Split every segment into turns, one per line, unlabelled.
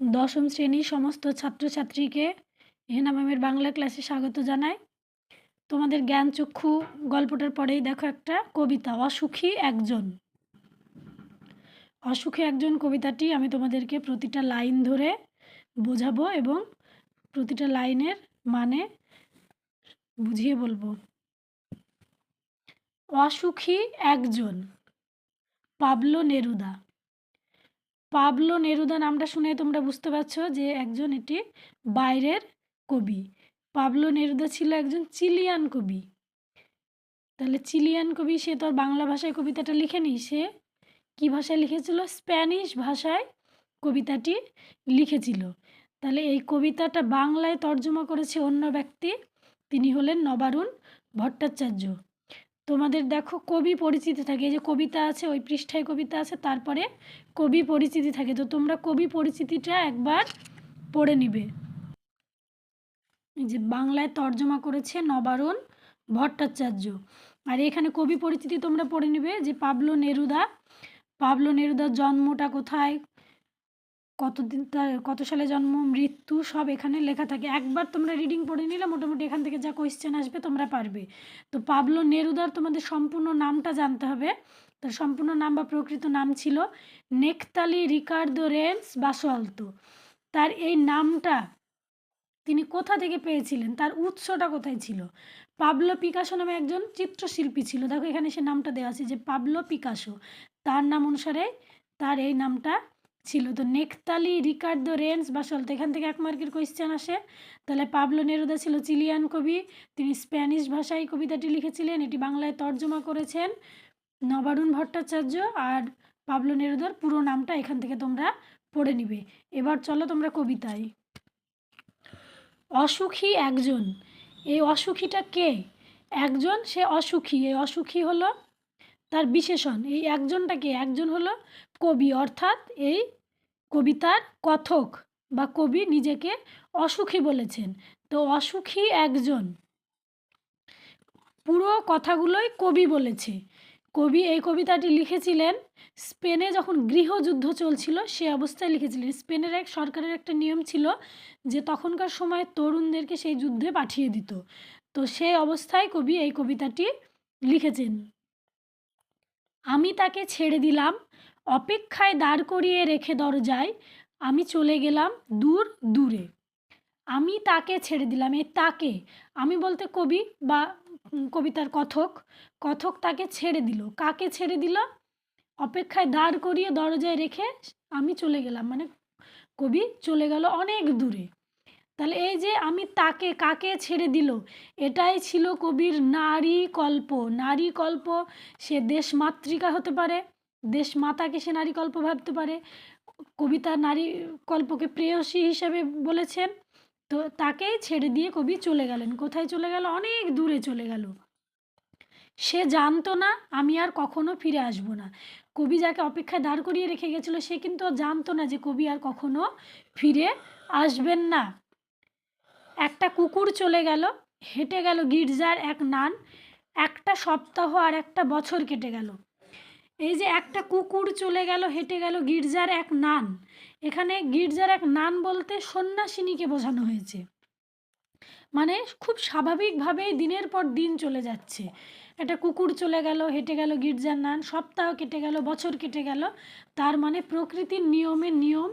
দশম শ্রেণীর সমস্ত ছাত্রছাত্রীকে হেনা ম্যামের বাংলা ক্লাসে স্বাগত জানাই। তোমাদের জ্ঞানচক্ষু গল্পটার পরেই দেখো একটা কবিতা, অসুখী একজন। অসুখী একজন কবিতাটি আমি তোমাদেরকে প্রতিটা লাইন ধরে বোঝাবো এবং প্রতিটা লাইনের মানে বুঝিয়ে বলবো। অসুখী একজন, পাবলো নেরুদা। পাবলো নেরুদা নামটা শুনে তোমরা বুঝতে পারছো যে একজন এটি বাইরের কবি। পাবলো নেরুদা ছিল একজন চিলিয়ান কবি। তাহলে চিলিয়ান কবি, সে তো আর বাংলা ভাষায় কবিতাটা লিখেনি, সে কী ভাষায় লিখেছিল? স্প্যানিশ ভাষায় কবিতাটি লিখেছিল। তাহলে এই কবিতাটা বাংলায় তর্জমা করেছে অন্য ব্যক্তি, তিনি হলেন নবারুণ ভট্টাচার্য। তোমাদের দেখো কবি পরিচিতি থাকে, এই যে কবিতা আছে ওই পৃষ্ঠায় কবিতা আছে, তারপরে কবি পরিচিতি থাকে, তো তোমরা কবি পরিচিতিটা একবার পড়ে নিবে। এই যে বাংলায় তর্জমা করেছে নবারুণ ভট্টাচার্য, আর এখানে কবি পরিচিতি তোমরা পড়ে নিবে যে পাবলো নেরুদা। পাবলো নেরুদার জন্মটা কোথায়, কতদিন, তার কত সালে জন্ম, মৃত্যু, সব এখানে লেখা থাকে। একবার তোমরা রিডিং পড়ে নিলে মোটামুটি এখান থেকে যা কোয়েশ্চেন আসবে তোমরা পারবে। তো পাবলো নেরুদার তোমাদের সম্পূর্ণ নামটা জানতে হবে। তার সম্পূর্ণ নাম বা প্রকৃত নাম ছিল নেকতালি রিকার্দো রেন্স বাসোয়ালতো। তার এই নামটা তিনি কোথা থেকে পেয়েছিলেন, তার উৎসটা কোথায় ছিল? পাবলো পিকাসো নামে একজন চিত্রশিল্পী ছিল, দেখো এখানে সে নামটা দেওয়া আছে যে পাবলো পিকাসো, তার নাম অনুসারে তার এই নামটা ছিল। তো নেকতালি রিকার্দো রেন্স বাসোয়ালতো, এখান থেকে 1 মার্কের কোয়েশ্চেন আসে। তাহলে পাবলো নেরুদা ছিল চিলিয়ান কবি, তিনি স্প্যানিশ ভাষায় কবিতাটি লিখেছিলেন, এটি বাংলায় তর্জমা করেছেন নবারুণ ভট্টাচার্য। আর পাবলো নেরুদার পুরো নামটা এখান থেকে তোমরা পড়ে নিবে। এবার চলো তোমরা কবিতায়। অসুখী একজন, এই অসুখীটা কে? একজন, সে অসুখী, এই অসুখী হলো তার বিশেষণ। এই একজনটা কে? একজন হলো কবি, অর্থাৎ এই কবিতার কথক বা কবি নিজেকে অসুখী বলেছেন। তো অসুখী একজন, পুরো কথাগুলোই কবি বলেছে। কবি এই কবিতাটি লিখেছিলেন স্পেনে যখন গৃহযুদ্ধ চলছিল সে অবস্থায় লিখেছিলেন। স্পেনের এক সরকারের একটা নিয়ম ছিল যে তখনকার সময় তরুণদেরকে সেই যুদ্ধে পাঠিয়ে দিত, তো সেই অবস্থায় কবি এই কবিতাটি লিখেছেন। আমি তাকে ছেড়ে দিলাম, অপেক্ষায় দাঁড় করিয়ে রেখে দরজায়, আমি চলে গেলাম দূর দূরে। আমি তাকে ছেড়ে দিলাম, এই তাকে, আমি বলতে কবি বা কবিতার কথক, কথক তাকে ছেড়ে দিল। কাকে ছেড়ে দিল? অপেক্ষায় দাঁড় করিয়ে দরজায় রেখে আমি চলে গেলাম, মানে কবি চলে গেল অনেক দূরে। তাহলে এই যে আমি তাকে, কাকে ছেড়ে দিল, এটাই ছিল কবির নারী কল্প। নারী কল্প, সে দেশমাতৃকা হতে পারে, দেশমাতাকে সে নারী কল্প ভাবতে পারে। কবিতা নারী কল্পকে প্রেয়সী হিসেবে বলেছেন। তো তাকেই ছেড়ে দিয়ে কবি চলে গেলেন। কোথায় চলে গেল? অনেক দূরে চলে গেল। সে জানতো না আমি আর কখনো ফিরে আসব না। কবি যাকে অপেক্ষায় দাঁড় করিয়ে রেখে গেছিলো সে কিন্তু জানতো না যে কবি আর কখনো ফিরে আসবেন না। একটা কুকুর চলে গেল, হেঁটে গেল গির্জার এক নান, একটা সপ্তাহ আর একটা বছর কেটে গেল। এই যে একটা কুকুর চলে গেল, হেঁটে গেল গির্জার এক নান, এখানে গির্জার এক নান বলতে সন্ন্যাসিনীকে বোঝানো হয়েছে। মানে খুব স্বাভাবিকভাবেই দিনের পর দিন চলে যাচ্ছে। একটা কুকুর চলে গেল, হেঁটে গেল গির্জার নান, সপ্তাহ কেটে গেল, বছর কেটে গেল। তার মানে প্রকৃতির নিয়মের নিয়ম,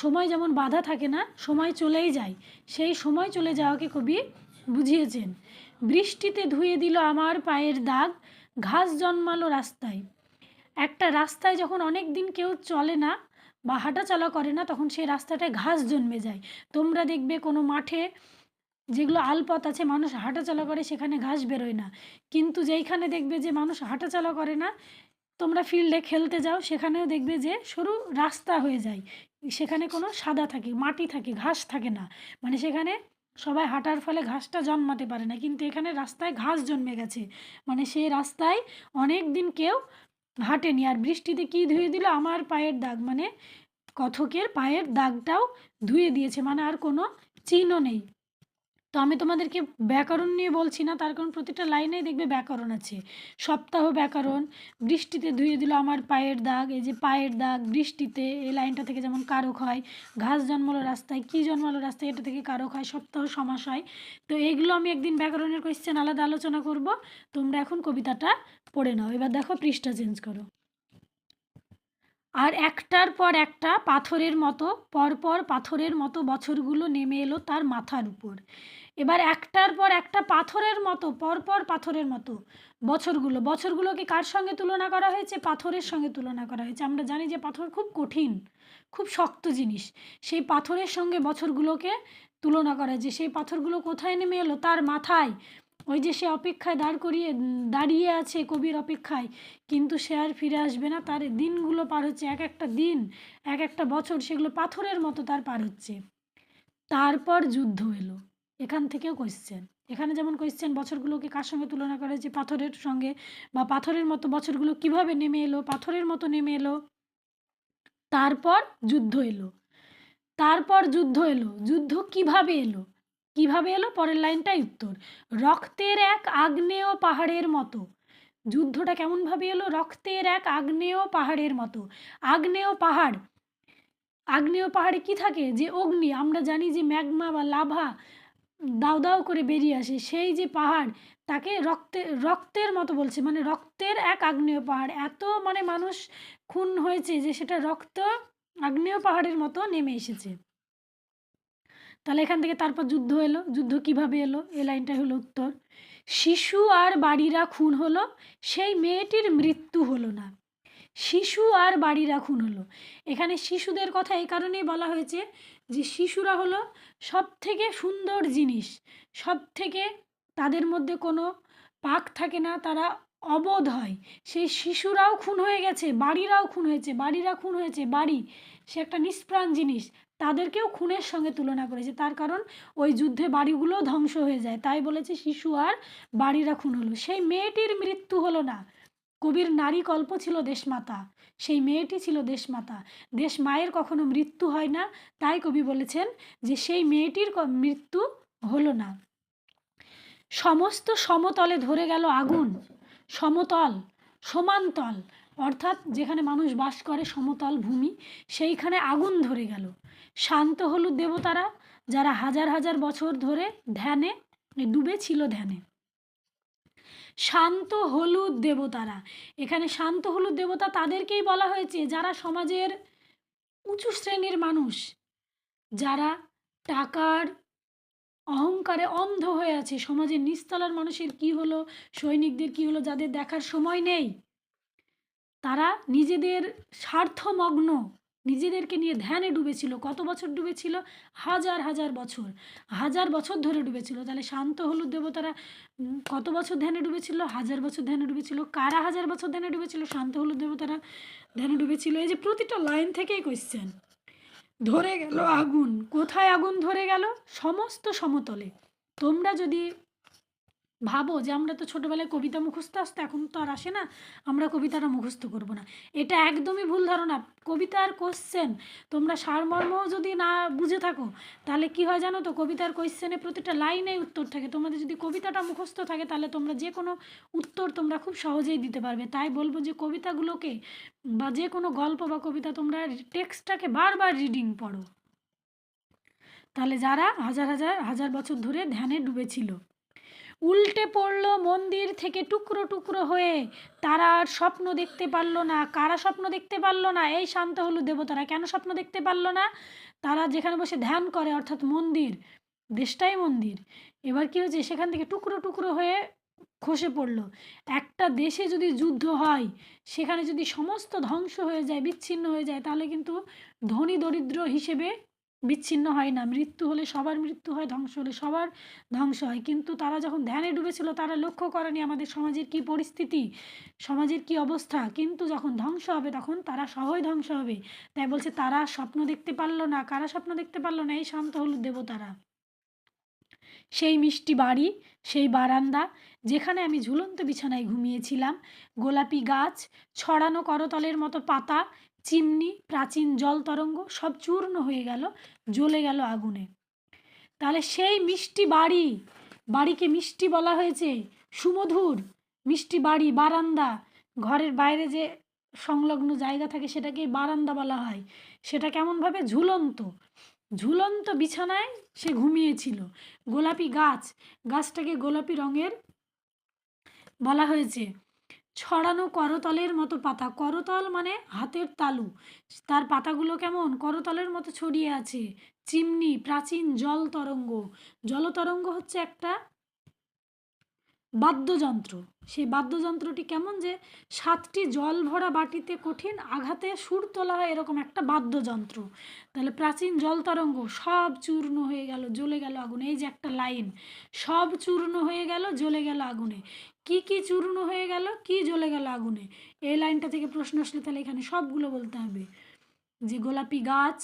সময় যেমন বাধা থাকে না, সময় চলেই যায়, সেই সময় চলে যাওয়াকে কবি বুঝিয়েছেন। বৃষ্টিতে ধুয়ে দিল আমার পায়ের দাগ, ঘাস জন্মালো রাস্তায়। একটা রাস্তায় যখন অনেক দিন কেউ চলে না বা হাঁটাচলা করে না তখন সেই রাস্তাটায় ঘাস জন্মে যায়। তোমরা দেখবে কোনো মাঠে যেগুলো আলপথ আছে মানুষ হাঁটাচলা করে সেখানে ঘাস বেরোয় না, কিন্তু যেইখানে দেখবে যে মানুষ হাঁটাচলা করে না, তোমরা ফিল্ডে খেলতে যাও সেখানেও দেখবে যে সরু রাস্তা হয়ে যায়, সেখানে কোনো সাদা থাকে, মাটি থাকে, ঘাস থাকে না, মানে সেখানে সবাই হাঁটার ফলে ঘাসটা জন্মাতে পারে না, কিন্তু এখানে রাস্তায় ঘাস জন্মে গেছে, মানে সেই রাস্তায় অনেক দিন কেউ হাঁটেনি। আর বৃষ্টিতে কি ধুয়ে দিল? আমার পায়ের দাগ, মানে কথকের পায়ের দাগটাও ধুয়ে দিয়েছে, মানে আর কোনো চিহ্ন নেই। তো আমি তোমাদেরকে ব্যাকরণ নিয়ে বলছি না, তার কারণ প্রতিটা লাইনেই দেখবে ব্যাকরণ আছে। সপ্তাহ ব্যাকরণ, বৃষ্টিতে ধুয়ে দিল আমার পায়ের দাগ, এই যে পায়ের দাগ বৃষ্টিতে, এই লাইনটা থেকে যেমন কারক হয়। ঘাস জন্মালো রাস্তায়, কি জন্মালো রাস্তায়, এটা থেকে কারক হয়, সপ্তাহ সমাস হয়। তো এইগুলো আমি একদিন ব্যাকরণের কোয়েশ্চেন আলাদা আলোচনা করব। তোমরা এখন কবিতাটা পড়ে নাও। এবার দেখো, পৃষ্ঠা চেঞ্জ করো। আর একটার পর একটা পাথরের মতো, পরপর পাথরের মতো বছরগুলো নেমে এলো তার মাথার উপর। এবার একটার পর একটা পাথরের মতো, পরপর পাথরের মতো বছরগুলোকে কার সঙ্গে তুলনা করা হয়েছে? পাথরের সঙ্গে তুলনা করা হয়েছে। আমরা জানি যে পাথর খুব কঠিন, খুব শক্ত জিনিস। সেই পাথরের সঙ্গে বছরগুলোকে তুলনা করা হয়েছে। সেই পাথরগুলো কোথায় নেমে এলো? তার মাথায়। ওই যে সে অপেক্ষায় দাঁড়িয়ে আছে কবির অপেক্ষায়, কিন্তু সে আর ফিরে আসবে না। তার দিনগুলো পার হচ্ছে, এক একটা দিন, এক একটা বছর, সেগুলো পাথরের মতো তার পার হচ্ছে। তারপর যুদ্ধ এলো। এখান থেকেও কোয়েশ্চেন। এখানে যেমন কোয়েশ্চেন বছরগুলোকে কার সঙ্গে তুলনা করা হয়েছে? পাথরের সঙ্গে। বা পাথরের মতো বছরগুলো কিভাবে নেমে এলো? পাথরের মতো নেমে এলো। তারপর যুদ্ধ এলো। তারপর যুদ্ধ এলো। যুদ্ধ কিভাবে এলো? কিভাবে এলো? পরের লাইনটাই উত্তর। রক্তের এক আগ্নেয় পাহাড়ের মতো। যুদ্ধটা কেমনভাবে এলো? রক্তের এক আগ্নেয় পাহাড়ের মতো। আগ্নেয় পাহাড়, আগ্নেয় পাহাড়ে কি থাকে? যে অগ্নি, আমরা জানি যে ম্যাগমা বা লাভা দাউ দাউ করে বেরিয়ে আসে, সেই যে পাহাড়, তাকে রক্তের মতো বলছে, মানে রক্তের এক আগ্নেয় পাহাড়। এত মানে মানুষ খুন হয়েছে যে সেটা রক্ত আগ্নেয় পাহাড়ের মতো নেমে এসেছে। তাহলে এখান থেকে তারপর যুদ্ধ এলো। যুদ্ধ কিভাবে এলো? এই লাইনটা হলো উত্তর। শিশু আর বাড়িরা খুন হলো, সেই মেয়েটির মৃত্যু হলো না। শিশু আর বাড়িরা খুন হলো। এখানে শিশুদের কথা এই কারণেই বলা হয়েছে যে শিশুরা হলো সব থেকে সুন্দর জিনিস, সব থেকে, তাদের মধ্যে কোনো পাক থাকে না, তারা অবোধ হয়। সেই শিশুরাও খুন হয়ে গেছে, বাড়িরাও খুন হয়েছে, বাড়িরা খুন হয়েছে। বাড়ি সে একটা নিষ্প্রাণ জিনিস, তাদেরকেও খুনের সঙ্গে তুলনা করেছে। তার কারণ ওই যুদ্ধে বাড়িগুলো ধ্বংস হয়ে যায়, তাই বলেছে শিশু আর বাড়িরা খুন হলো, সেই মেয়েটির মৃত্যু হলো না। কবির নারী কল্প ছিল দেশমাতা, সেই মেয়েটি ছিল দেশমাতা। দেশ মায়ের কখনো মৃত্যু হয় না, তাই কবি বলেছেন যে সেই মেয়েটির মৃত্যু হলো না। সমস্ত সমতলে ধরে গেল আগুন। সমতল, সমান্তল, অর্থাৎ যেখানে মানুষ বাস করে, সমতল ভূমি, সেইখানে আগুন ধরে গেল। শান্ত হলুদ দেবতারা, যারা হাজার হাজার বছর ধরে ধ্যানে ডুবে ছিল, ধ্যানে। শান্ত হলুদ দেবতারা, এখানে শান্ত হলুদ দেবতা তাদেরকেই বলা হয়েছে যারা সমাজের উঁচু শ্রেণীর মানুষ, যারা টাকার অহংকারে অন্ধ হয়ে আছে। সমাজের নিচতলার মানুষের কি হলো, সৈনিকদের কি হলো, যাদের দেখার সময় নেই, তারা নিজেদের স্বার্থমগ্ন, নিজেদেরকে নিয়ে ধ্যানে ডুবেছিল। কত বছর ডুবেছিল? হাজার হাজার বছর, হাজার বছর ধরে ডুবেছিল। তাহলে শান্ত হলুদ দেবতারা কত বছর ধ্যানে ডুবেছিল? হাজার বছর ধ্যানে ডুবেছিল। কারা হাজার বছর ধ্যানে ডুবেছিল? শান্ত হলুদ দেবতারা ধ্যানে ডুবেছিল। এই যে প্রতিটা লাইন থেকেই কোয়েশ্চেন। ধরে গেল আগুন। কোথায় আগুন ধরে গেল? সমস্ত সমতলে। তোমরা যদি ভাবো যে আমরা তো ছোটোবেলায় কবিতা মুখস্থ আসতো, এখন তো আর আসে না, আমরা কবিতাটা মুখস্থ করব না, এটা একদমই ভুল ধারণা। কবিতার কোশ্চেন তোমরা সারমর্ম যদি না বুঝে থাকো, তাহলে কি হয় জানো তো? কবিতার কোশ্চেনে প্রতিটা লাইনেই উত্তর থাকে। তোমাদের যদি কবিতাটা মুখস্থ থাকে, তাহলে তোমরা যে কোনো উত্তর তোমরা খুব সহজেই দিতে পারবে। তাই বলবো যে কবিতাগুলোকে বা যে কোনো গল্প বা কবিতা তোমরা টেক্সটটাকে বারবার রিডিং পড়ো। তাহলে যারা হাজার হাজার হাজার বছর ধরে ধ্যানে ডুবেছিল। উল্টে পড়ল মন্দির থেকে টুকরো টুকরো হয়ে, তারা আর স্বপ্ন দেখতে পারলো না। কারা স্বপ্ন দেখতে পারলো না? এই শান্ত হলুদ দেবতারা। কেন স্বপ্ন দেখতে পারলো না? তারা যেখানে বসে ধ্যান করে, অর্থাৎ মন্দির, দেশটাই মন্দির। এবার কি হয়েছে? সেখান থেকে টুকরো টুকরো হয়ে খসে পড়লো। একটা দেশে যদি যুদ্ধ হয়, সেখানে যদি সমস্ত ধ্বংস হয়ে যায়, বিচ্ছিন্ন হয়ে যায়, তাহলে কিন্তু ধনী দরিদ্র হিসেবে বিচ্ছিন্ন হয় না। মৃত্যু হলে সবার মৃত্যু হয়, ধ্বংস হলে সবার ধ্বংস হয়। কিন্তু তারা যখন ধ্যানে ডুবেছিল, তারা লক্ষ্য করেনি আমাদের সমাজের কি পরিস্থিতি, সমাজের কি অবস্থা। কিন্তু যখন ধ্বংস হবে, তখন তারা সহই ধ্বংস হবে। তাই বলছে তারা স্বপ্ন দেখতে পারলো না। কারা স্বপ্ন দেখতে পারলো না? এই শান্ত হলুদ দেবতারা। সেই মিষ্টি বাড়ি, সেই বারান্দা, যেখানে আমি ঝুলন্ত বিছানায় ঘুমিয়েছিলাম, গোলাপি গাছ, ছড়ানো করতলের মতো পাতা, চিমনি, প্রাচীন জল তরঙ্গ, সব চূর্ণ হয়ে গেল, জ্বলে গেল আগুনে। তাহলে সেই মিষ্টি বাড়ি, বাড়িকে মিষ্টি বলা হয়েছে, সুমধুর মিষ্টি বাড়ি, বারান্দা, ঘরের বাইরে যে সংলগ্ন জায়গা থাকে সেটাকে বারান্দা বলা হয়। সেটা কেমনভাবে? ঝুলন্ত, ঝুলন্ত বিছানায় সে ঘুমিয়েছিল। গোলাপি গাছ, গাছটাকে গোলাপি রঙের বলা হয়েছে। ছড়ানো করতলের মতো পাতা, করতল মানে হাতের তালু, তার পাতাগুলো কেমন? করতলের মতো ছড়িয়ে আছে। চিমনি, প্রাচীন জল তরঙ্গ, জলতরঙ্গ হচ্ছে একটা বাদ্যযন্ত্র। সেই বাদ্যযন্ত্রটি কেমন? যে 7টি জল ভরা বাটিতে কঠিন আঘাতে সুর তোলা হয়, এরকম একটা বাদ্যযন্ত্র। তাহলে প্রাচীন জল তরঙ্গ, সব চূর্ণ হয়ে গেল, জ্বলে গেল আগুনে। এই যে একটা লাইন, সব চূর্ণ হয়ে গেল, জ্বলে গেল আগুনে। কি কি চূর্ণ হয়ে গেল, কি জ্বলে গেল আগুনে? এই লাইনটা থেকে প্রশ্ন আসলে তাহলে এখানে সবগুলো বলতে হবে। যে গোলাপি গাছ,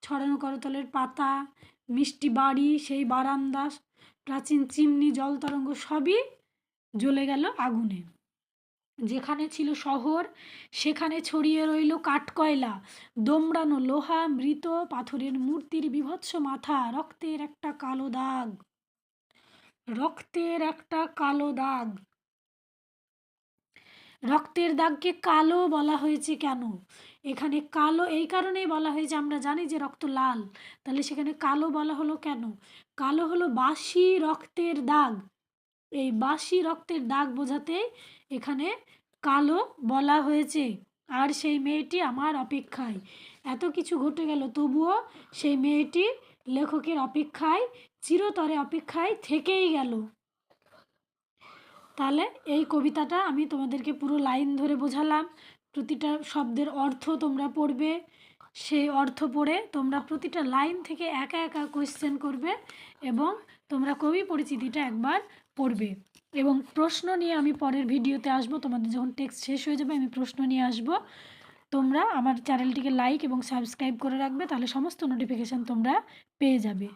ছড়ানো করতলের পাতা, মিষ্টি বাড়ি, সেই বারান্দা, প্রাচীন চিমনি, জল তরঙ্গ, সবই জ্বলে গেল আগুনে। যেখানে ছিল শহর সেখানে ছড়িয়ে রইল কাঠকয়লা, দোমড়ানো লোহা, মৃত পাথরের মূর্তির বিভৎস মাথা, রক্তের একটা কালো দাগ, রক্তের একটা কালো দাগ। রক্তের দাগকে কালো বলা হয়েছে কেন? এখানে কালো এই কারণেই বলা হয়েছে, আমরা জানি যে রক্ত লাল, তাহলে সেখানে কালো বলা হলো কেন? কালো হলো বাসি রক্তের দাগ, এই বাসি রক্তের দাগ বোঝাতে এখানে কালো বলা হয়েছে। আর সেই মেয়েটি আমার অপেক্ষায়, এত কিছু ঘটে গেল তবুও সেই মেয়েটি লেখকের অপেক্ষায়, চিরতরে অপেক্ষায় থেকেই গেল। তাহলে এই কবিতাটা আমি তোমাদেরকে পুরো লাইন ধরে বোঝালাম। প্রতিটা শব্দের অর্থ তোমরা পড়বে, সেই অর্থ পড়ে তোমরা প্রতিটা লাইন থেকে একা একা কোয়েশ্চেন করবে এবং তোমরা কবি পরিচিতিটা একবার পড়বে। এবং প্রশ্ন নিয়ে আমি পরের ভিডিওতে আসবো, তোমাদের যখন টেক্সট শেষ হয়ে যাবে আমি প্রশ্ন নিয়ে আসব। তোমরা আমার চ্যানেলটিকে লাইক এবং সাবস্ক্রাইব করে রাখবে, তাহলে সমস্ত নোটিফিকেশান তোমরা পেয়ে যাবে।